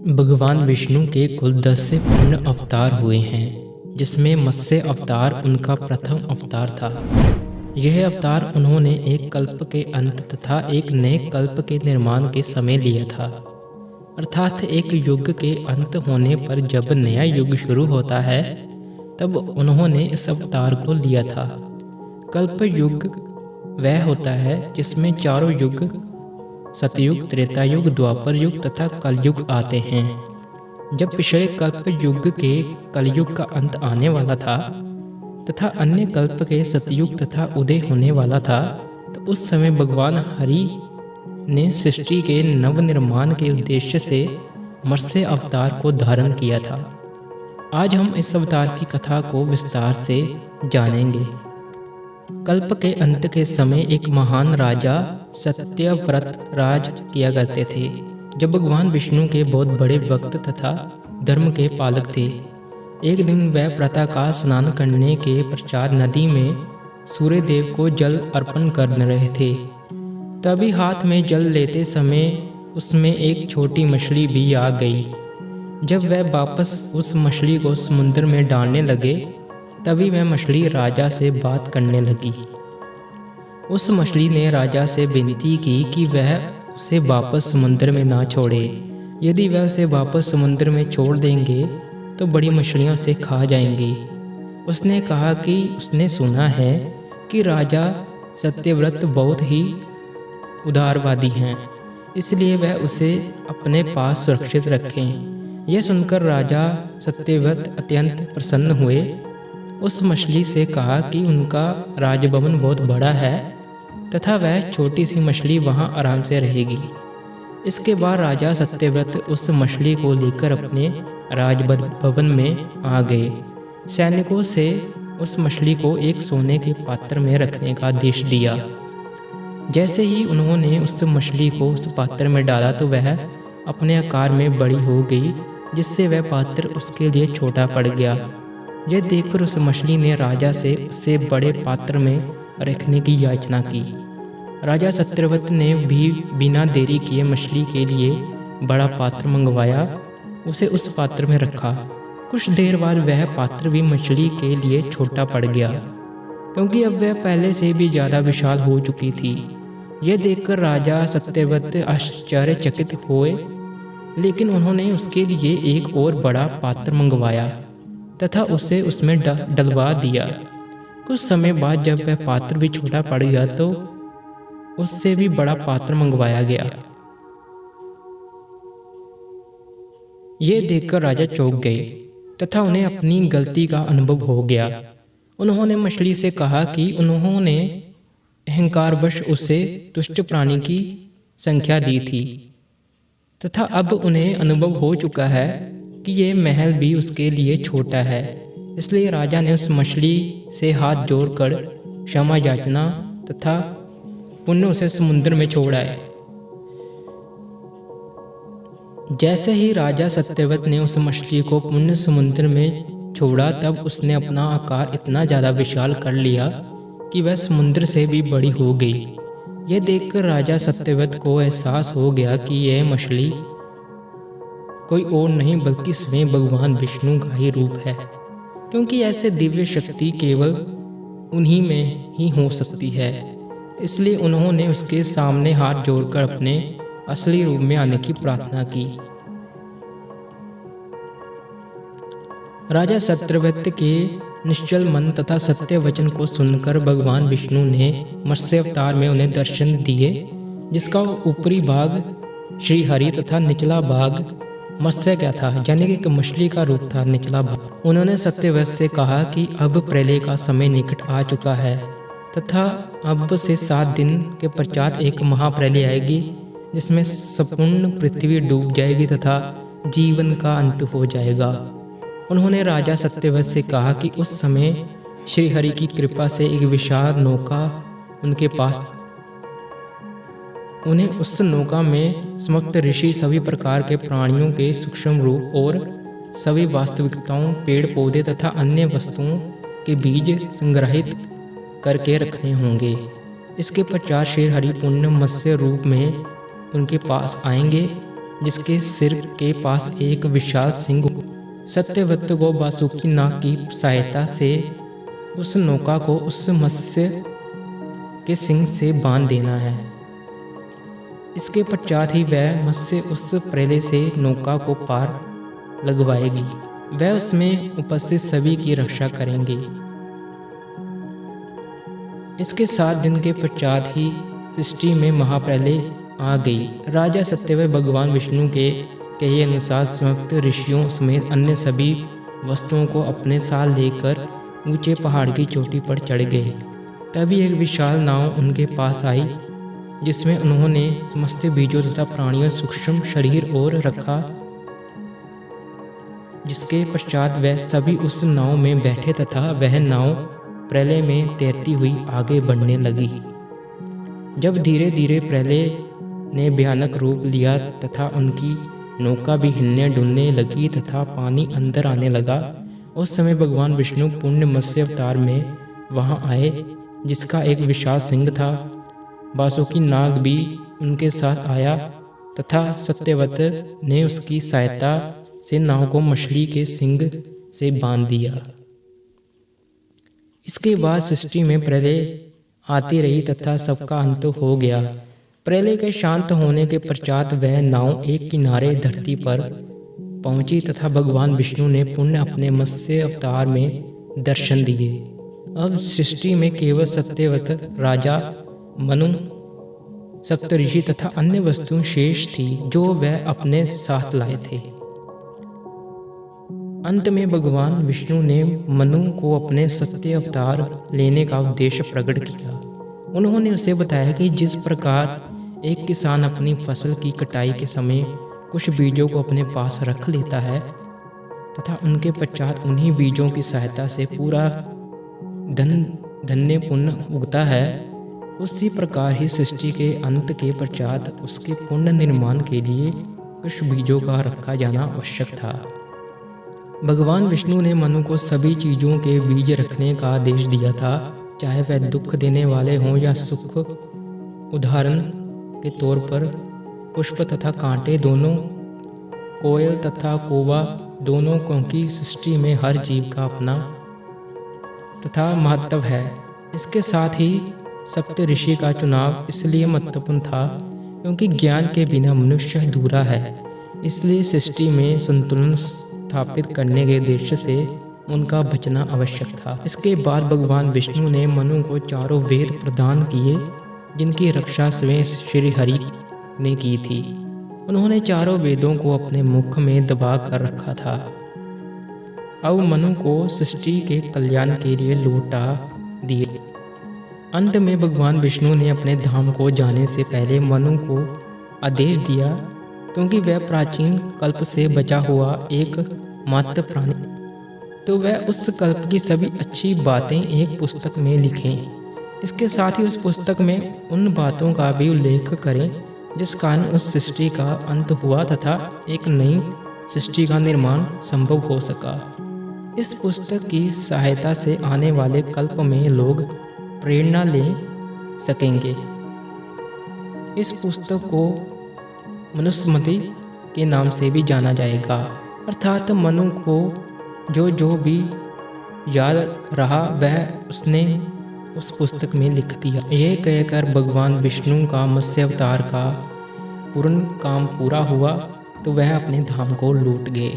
भगवान विष्णु के कुल 10 से पूर्ण अवतार हुए हैं, जिसमें मत्स्य अवतार उनका प्रथम अवतार था। यह अवतार उन्होंने एक कल्प के अंत तथा एक नए कल्प के निर्माण के समय लिया था। अर्थात एक युग के अंत होने पर जब नया युग शुरू होता है तब उन्होंने इस अवतार को लिया था। कल्प युग वह होता है जिसमें चारों युग सतयुग, त्रेता युग, द्वापर युग तथा कलयुग आते हैं। जब पिछले कल्प युग के कलयुग का अंत आने वाला था तथा अन्य कल्प के सतयुग तथा उदय होने वाला था, तो उस समय भगवान हरि ने सृष्टि के नवनिर्माण के उद्देश्य से मत्स्य अवतार को धारण किया था। आज हम इस अवतार की कथा को विस्तार से जानेंगे। कल्प के अंत के समय एक महान राजा सत्यव्रत राज किया करते थे, जो भगवान विष्णु के बहुत बड़े भक्त तथा धर्म के पालक थे। एक दिन वह प्रातःकाल स्नान करने के पश्चात नदी में सूर्य देव को जल अर्पण कर रहे थे। तभी हाथ में जल लेते समय उसमें एक छोटी मछली भी आ गई। जब वह वापस उस मछली को समुद्र में डालने लगे, तभी वह मछली राजा से बात करने लगी। उस मछली ने राजा से विनती की कि वह उसे वापस समुद्र में ना छोड़े। यदि वह उसे वापस समुद्र में छोड़ देंगे तो बड़ी मछलियां उसे खा जाएंगी। उसने कहा कि उसने सुना है कि राजा सत्यव्रत बहुत ही उदारवादी हैं, इसलिए वह उसे अपने पास सुरक्षित रखें। यह सुनकर राजा सत्यव्रत अत्यंत प्रसन्न हुए। उस मछली से कहा कि उनका राजभवन बहुत बड़ा है तथा वह छोटी सी मछली वहां आराम से रहेगी। इसके बाद राजा सत्यव्रत उस मछली को लेकर अपने राजभवन में आ गए। सैनिकों से उस मछली को एक सोने के पात्र में रखने का आदेश दिया। जैसे ही उन्होंने उस मछली को उस पात्र में डाला तो वह अपने आकार में बड़ी हो गई, जिससे वह पात्र उसके लिए छोटा पड़ गया। यह देखकर उस मछली ने राजा से उससे बड़े पात्र में रखने की याचना की। राजा सत्यव्रत ने भी बिना देरी किए मछली के लिए बड़ा पात्र मंगवाया, उसे उस पात्र में रखा। कुछ देर बाद वह पात्र भी मछली के लिए छोटा पड़ गया, क्योंकि अब वह पहले से भी ज़्यादा विशाल हो चुकी थी। यह देखकर राजा सत्यव्रत आश्चर्यचकित हुए, लेकिन उन्होंने उसके लिए एक और बड़ा पात्र मंगवाया तथा उसे उसमें डलवा दिया। कुछ समय बाद जब वह पात्र भी छोटा पड़ गया तो उससे भी बड़ा पात्र मंगवाया गया। यह देखकर राजा चौंक गए तथा उन्हें अपनी गलती का अनुभव हो गया। उन्होंने मछली से कहा कि उन्होंने अहंकारवश उसे दुष्ट प्राणी की संख्या दी थी तथा अब उन्हें अनुभव हो चुका है कि यह महल भी उसके लिए छोटा है। इसलिए राजा ने उस मछली से हाथ जोड़कर क्षमा याचना तथा पुण्य उसे समुद्र में छोड़ाए। जैसे ही राजा सत्यव्रत ने उस मछली को पुण्य समुद्र में छोड़ा, तब उसने अपना आकार इतना ज़्यादा विशाल कर लिया कि वह समुद्र से भी बड़ी हो गई। यह देखकर राजा सत्यव्रत को एहसास हो गया कि यह मछली कोई और नहीं बल्कि स्वयं भगवान विष्णु का ही रूप है, क्योंकि ऐसे दिव्य शक्ति केवल उन्हीं में ही हो सकती है। इसलिए उन्होंने उसके सामने हाथ जोड़कर अपने असली रूप में आने की प्रार्थना की। राजा सत्यव्रत के निश्चल मन तथा सत्य वचन को सुनकर भगवान विष्णु ने मत्स्य अवतार में उन्हें दर्शन दिए, जिसका ऊपरी भाग श्री हरि तथा निचला भाग मत्स्य क्या था, यानी कि एक मछली का रूप था निचला भाग। उन्होंने सत्यव्रत से कहा कि अब प्रलय का समय निकट आ चुका है तथा अब से 7 दिन के पश्चात एक महाप्रलय आएगी, जिसमें संपूर्ण पृथ्वी डूब जाएगी तथा जीवन का अंत हो जाएगा। उन्होंने राजा सत्यव्रत से कहा कि उस समय श्री हरि की कृपा से एक विशाल नौका उनके पास, उन्हें उस नौका में समस्त ऋषि, सभी प्रकार के प्राणियों के सूक्ष्म रूप और सभी वास्तविकताओं, पेड़ पौधे तथा अन्य वस्तुओं के बीज संग्रहित करके रखने होंगे। इसके पश्चात श्री हरि पुण्य मत्स्य रूप में उनके पास आएंगे जिसके सिर के पास एक विशाल सिंह। सत्यव्रत को वासुकी नाग की सहायता से उस नौका को उस मत्स्य के सिंह से बांध देना है। इसके पश्चात ही वह मत्स्य उस प्रलय से नौका को पार लगवाएगी। वह उसमें उपस्थित सभी की रक्षा करेंगे। इसके 7 दिन के पश्चात ही सृष्टि में महाप्रलय आ गई। राजा सत्यव्रत भगवान विष्णु के कहे अनुसार समस्त ऋषियों समेत अन्य सभी वस्तुओं को अपने साथ लेकर ऊंचे पहाड़ की चोटी पर चढ़ गए। तभी एक विशाल नाव उनके पास आई, जिसमें उन्होंने समस्त बीजों तथा प्राणियों सूक्ष्म शरीर और रखा। जिसके पश्चात वह सभी उस नाव में बैठे तथा वह नाव प्रलय में तैरती हुई आगे बढ़ने लगी। जब धीरे धीरे प्रलय ने भयानक रूप लिया तथा उनकी नौका भी हिलने डुलने लगी तथा पानी अंदर आने लगा, उस समय भगवान विष्णु पूर्ण मत्स्य अवतार में वहां आए, जिसका एक विशाल सिंह था। वासुकी नाग भी उनके साथ आया तथा सत्यव्रत ने उसकी सहायता से नाव को मछली के सिंग से बांध दिया। इसके बाद सृष्टि में प्रलय आती रही तथा सबका अंत हो गया। प्रलय के शांत होने के पश्चात वह नाव एक किनारे धरती पर पहुंची तथा भगवान विष्णु ने पुनः अपने मत्स्य अवतार में दर्शन दिए। अब सृष्टि में केवल सत्यव्रत, राजा, मनु, सप्तऋषि तथा अन्य वस्तुएं शेष थी जो वह अपने साथ लाए थे। अंत में भगवान विष्णु ने मनु को अपने सत्य अवतार लेने का उद्देश्य प्रकट किया। उन्होंने उसे बताया कि जिस प्रकार एक किसान अपनी फसल की कटाई के समय कुछ बीजों को अपने पास रख लेता है तथा उनके पश्चात उन्हीं बीजों की सहायता से पूरा धन्य पुण्य उगता है, उसी प्रकार ही सृष्टि के अंत के पश्चात उसके पुण्य निर्माण के लिए कुछ बीजों का रखा जाना आवश्यक था। भगवान विष्णु ने मनु को सभी चीज़ों के बीज रखने का आदेश दिया था, चाहे वह दुख देने वाले हों या सुख। उदाहरण के तौर पर पुष्प तथा कांटे दोनों, कोयल तथा कौवा दोनों, क्योंकि सृष्टि में हर जीव का अपना तथा महत्व है। इसके साथ ही सप्तऋषि का चुनाव इसलिए महत्वपूर्ण था क्योंकि ज्ञान के बिना मनुष्य अधूरा है। इसलिए सृष्टि में संतुलन स्थापित करने के उद्देश्य से उनका बचना आवश्यक था। इसके बाद भगवान विष्णु ने मनु को 4 वेद प्रदान किए, जिनकी रक्षा स्वयं श्री हरि ने की थी। उन्होंने 4 वेदों को अपने मुख में दबा कर रखा था। अब मनु को सृष्टि के कल्याण के लिए लौटा दिए। अंत में भगवान विष्णु ने अपने धाम को जाने से पहले मनु को आदेश दिया, क्योंकि वह प्राचीन कल्प से बचा हुआ एक मात्र प्राणी, तो वह उस कल्प की सभी अच्छी बातें एक पुस्तक में लिखें। इसके साथ ही उस पुस्तक में उन बातों का भी उल्लेख करें जिस कारण उस सृष्टि का अंत हुआ तथा एक नई सृष्टि का निर्माण संभव हो सका। इस पुस्तक की सहायता से आने वाले कल्प में लोग प्रेरणा ले सकेंगे। इस पुस्तक को मनुस्मृति के नाम से भी जाना जाएगा, अर्थात मनु को जो भी याद रहा वह उसने उस पुस्तक में लिख दिया। यह कहकर भगवान विष्णु का मत्स्य अवतार का पूर्ण काम पूरा हुआ तो वह अपने धाम को लौट गए।